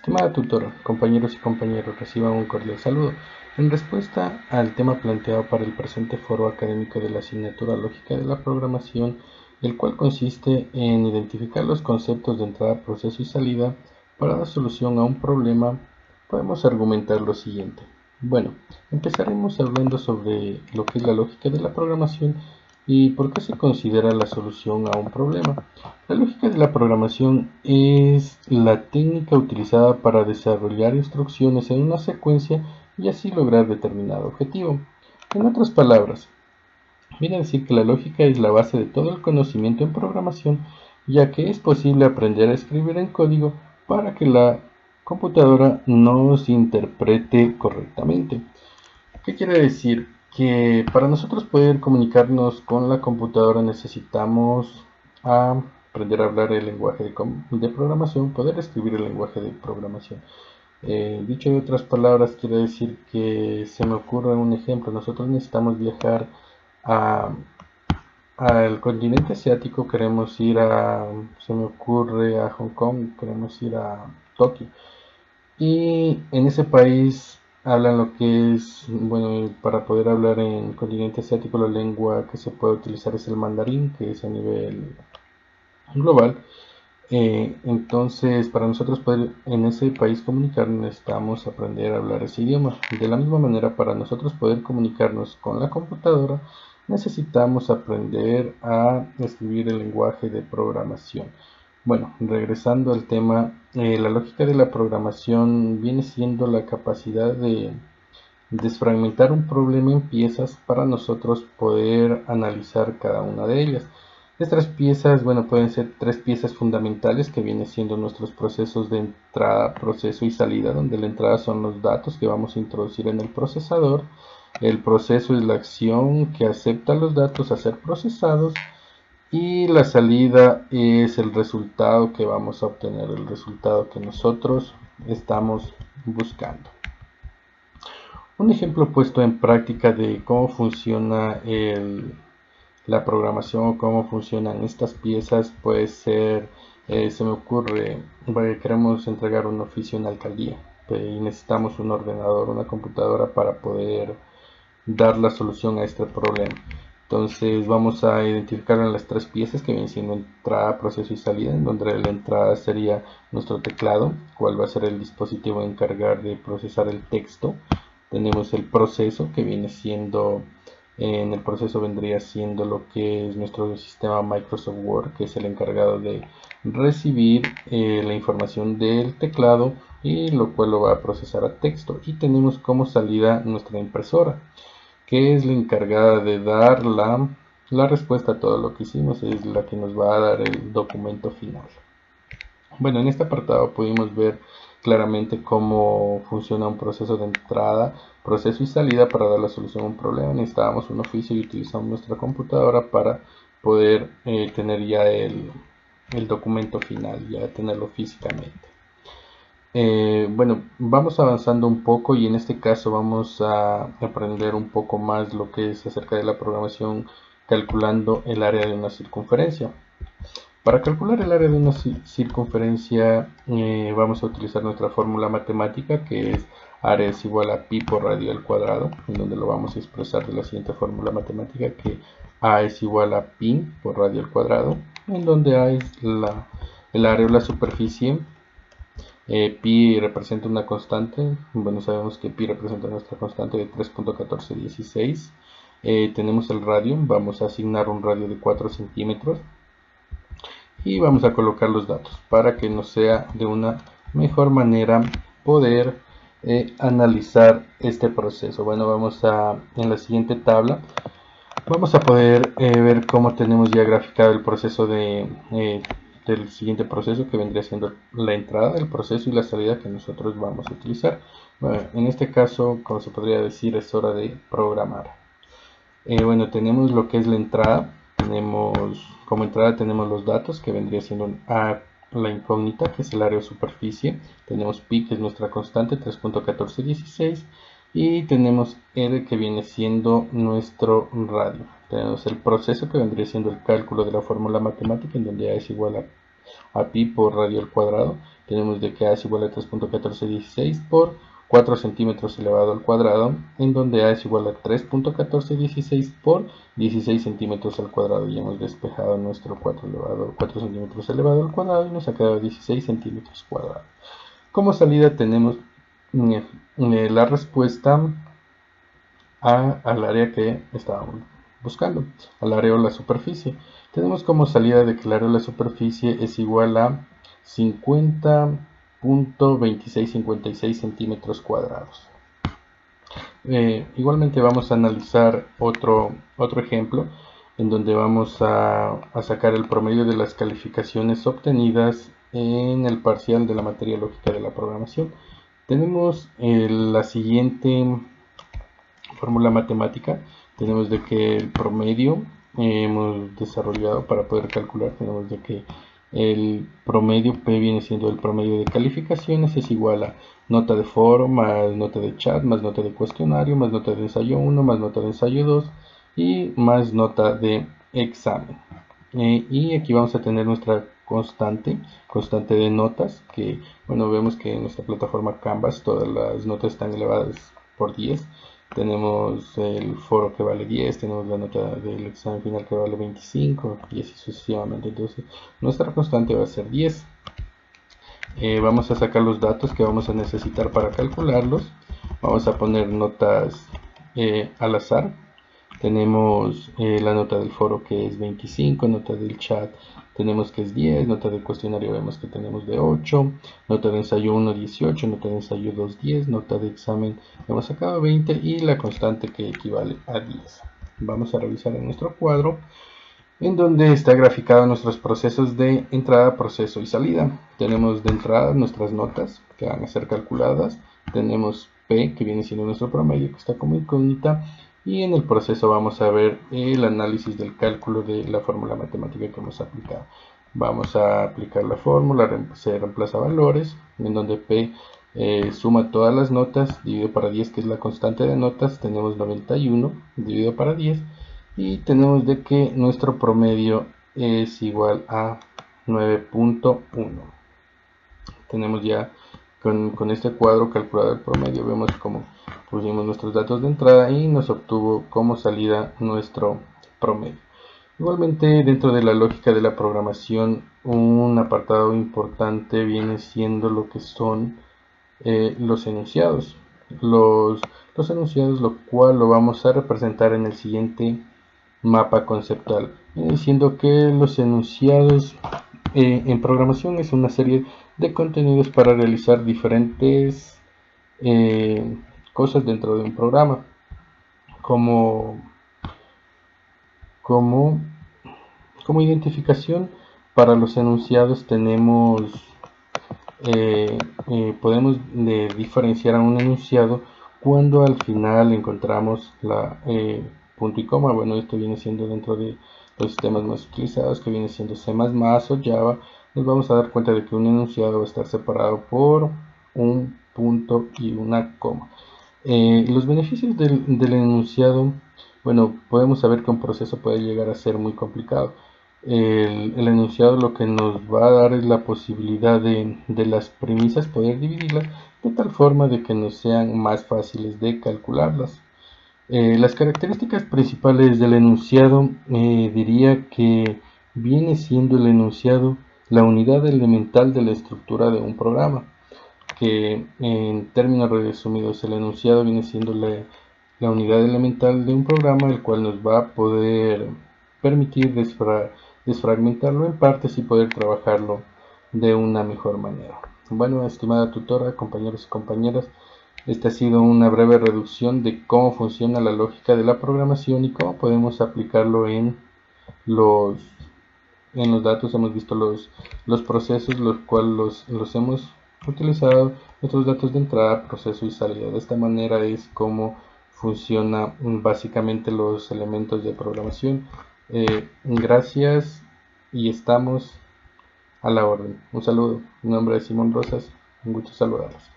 Estimada tutora, compañeros y compañeras, reciban un cordial saludo. En respuesta al tema planteado para el presente foro académico de la asignatura Lógica de la Programación, el cual consiste en identificar los conceptos de entrada, proceso y salida para dar solución a un problema, podemos argumentar lo siguiente. Bueno, empezaremos hablando sobre lo que es la lógica de la programación y por qué se considera la solución a un problema. La lógica de la programación es la técnica utilizada para desarrollar instrucciones en una secuencia y así lograr determinado objetivo. En otras palabras, viene a decir que la lógica es la base de todo el conocimiento en programación, ya que es posible aprender a escribir en código para que la computadora nos interprete correctamente. ¿Qué quiere decir? Que para nosotros poder comunicarnos con la computadora necesitamos aprender a hablar el lenguaje de programación, poder escribir el lenguaje de programación. Dicho de otras palabras, quiere decir que se me ocurre un ejemplo. Nosotros necesitamos viajar a, al continente asiático, queremos ir se me ocurre a Hong Kong, queremos ir a Tokio. Y en ese país hablan lo que es, bueno, para poder hablar en el continente asiático, la lengua que se puede utilizar es el mandarín, que es a nivel global. Entonces, para nosotros poder en ese país comunicarnos, necesitamos aprender a hablar ese idioma. De la misma manera, para nosotros poder comunicarnos con la computadora, necesitamos aprender a escribir el lenguaje de programación. Bueno, regresando al tema, la lógica de la programación viene siendo la capacidad de desfragmentar un problema en piezas para nosotros poder analizar cada una de ellas. Estas piezas, bueno, pueden ser tres piezas fundamentales que vienen siendo nuestros procesos de entrada, proceso y salida, donde la entrada son los datos que vamos a introducir en el procesador. El proceso es la acción que acepta los datos a ser procesados y la salida es el resultado que vamos a obtener, el resultado que nosotros estamos buscando. Un ejemplo puesto en práctica de cómo funciona la programación o cómo funcionan estas piezas puede ser, se me ocurre, queremos entregar un oficio en la alcaldía y necesitamos un ordenador, una computadora para poder dar la solución a este problema. Entonces vamos a identificar en las tres piezas que vienen siendo entrada, proceso y salida, en donde la entrada sería nuestro teclado, cuál va a ser el dispositivo a encargar de procesar el texto. Tenemos el proceso que viene siendo, en el proceso vendría siendo lo que es nuestro sistema Microsoft Word, que es el encargado de recibir la información del teclado y lo cual lo va a procesar a texto. Y tenemos como salida nuestra impresora, que es la encargada de dar la respuesta a todo lo que hicimos, es la que nos va a dar el documento final. Bueno, en este apartado pudimos ver claramente cómo funciona un proceso de entrada, proceso y salida para dar la solución a un problema. Necesitábamos un oficio y utilizamos nuestra computadora para poder tener ya el documento final, ya tenerlo físicamente. Bueno, vamos avanzando un poco y en este caso vamos a aprender un poco más lo que es acerca de la programación calculando el área de una circunferencia. Para calcular el área de una circunferencia vamos a utilizar nuestra fórmula matemática, que es área es igual a pi por radio al cuadrado, en donde lo vamos a expresar de la siguiente fórmula matemática, que a es igual a pi por radio al cuadrado, en donde a es el área o la superficie. Pi representa una constante, bueno, sabemos que pi representa nuestra constante de 3.1416. Tenemos el radio, vamos a asignar un radio de 4 centímetros y vamos a colocar los datos para que nos sea de una mejor manera poder analizar este proceso. Bueno, vamos a en la siguiente tabla vamos a poder ver cómo tenemos ya graficado el proceso del siguiente proceso, que vendría siendo la entrada del proceso y la salida que nosotros vamos a utilizar. Bueno, en este caso, como se podría decir, es hora de programar. Bueno, tenemos lo que es la entrada. Como entrada tenemos los datos, que vendría siendo la incógnita, que es el área o superficie. Tenemos pi, que es nuestra constante, 3.1416. Y tenemos R, que viene siendo nuestro radio. Tenemos el proceso, que vendría siendo el cálculo de la fórmula matemática, en donde A es igual a a pi por radio al cuadrado. Tenemos de que a es igual a 3.1416 por 4 centímetros elevado al cuadrado, en donde a es igual a 3.1416 por 16 centímetros al cuadrado. Y hemos despejado nuestro 4 centímetros elevado al cuadrado y nos ha quedado 16 centímetros cuadrados. Como salida tenemos la respuesta al área que estábamos buscando, al área o la superficie. Tenemos como salida de que el área o la superficie es igual a 50.2656 centímetros cuadrados. Igualmente vamos a analizar otro ejemplo en donde vamos a sacar el promedio de las calificaciones obtenidas en el parcial de la materia lógica de la programación. Tenemos la siguiente fórmula matemática. Tenemos de que el promedio hemos desarrollado para poder calcular. Tenemos de que el promedio P viene siendo el promedio de calificaciones, es igual a nota de foro más nota de chat más nota de cuestionario más nota de ensayo 1 más nota de ensayo 2 y más nota de examen. Y aquí vamos a tener nuestra constante de notas, que bueno, vemos que en nuestra plataforma Canvas todas las notas están elevadas por 10. Tenemos el foro que vale 10, tenemos la nota del examen final que vale 25 y así sucesivamente. Entonces nuestra constante va a ser 10. Vamos a sacar los datos que vamos a necesitar para calcularlos. Vamos a poner notas al azar. Tenemos la nota del foro que es 25, nota del chat tenemos que es 10, nota del cuestionario vemos que tenemos de 8, nota de ensayo 1 18, nota de ensayo 2 10, nota de examen hemos sacado 20 y la constante que equivale a 10. Vamos a revisar en nuestro cuadro en donde está graficado nuestros procesos de entrada, proceso y salida. Tenemos de entrada nuestras notas que van a ser calculadas, tenemos P que viene siendo nuestro promedio que está como incógnita, y en el proceso vamos a ver el análisis del cálculo de la fórmula matemática que hemos aplicado. Vamos a aplicar la fórmula, se reemplaza valores, en donde P suma todas las notas, dividido para 10 que es la constante de notas, tenemos 91, dividido para 10, y tenemos de que nuestro promedio es igual a 9.1. Tenemos ya con este cuadro calculado el promedio, vemos como pusimos nuestros datos de entrada y nos obtuvo como salida nuestro promedio. Igualmente, dentro de la lógica de la programación, un apartado importante viene siendo lo que son los enunciados. Los enunciados, lo cual lo vamos a representar en el siguiente mapa conceptual, diciendo que los enunciados en programación es una serie de contenidos para realizar diferentes cosas dentro de un programa, como identificación. Para los enunciados tenemos podemos diferenciar a un enunciado cuando al final encontramos la punto y coma. Bueno, esto viene siendo dentro de los sistemas más utilizados, que viene siendo C++ o Java. Nos vamos a dar cuenta de que un enunciado va a estar separado por un punto y una coma. Los beneficios del enunciado, bueno, podemos saber que un proceso puede llegar a ser muy complicado. El enunciado lo que nos va a dar es la posibilidad de las premisas poder dividirlas de tal forma de que nos sean más fáciles de calcularlas. Las características principales del enunciado, diría que viene siendo el enunciado la unidad elemental de la estructura de un programa, que en términos resumidos el enunciado viene siendo la unidad elemental de un programa, el cual nos va a poder permitir desfragmentarlo en partes y poder trabajarlo de una mejor manera. Bueno, estimada tutora, compañeros y compañeras, esta ha sido una breve reducción de cómo funciona la lógica de la programación y cómo podemos aplicarlo en los datos. Hemos visto los procesos, los cuales los hemos utilizado, nuestros datos de entrada, proceso y salida. De esta manera es como funciona básicamente los elementos de programación. Gracias y estamos a la orden. Un saludo. Mi nombre es Simón Rosas. Un gusto saludarlos.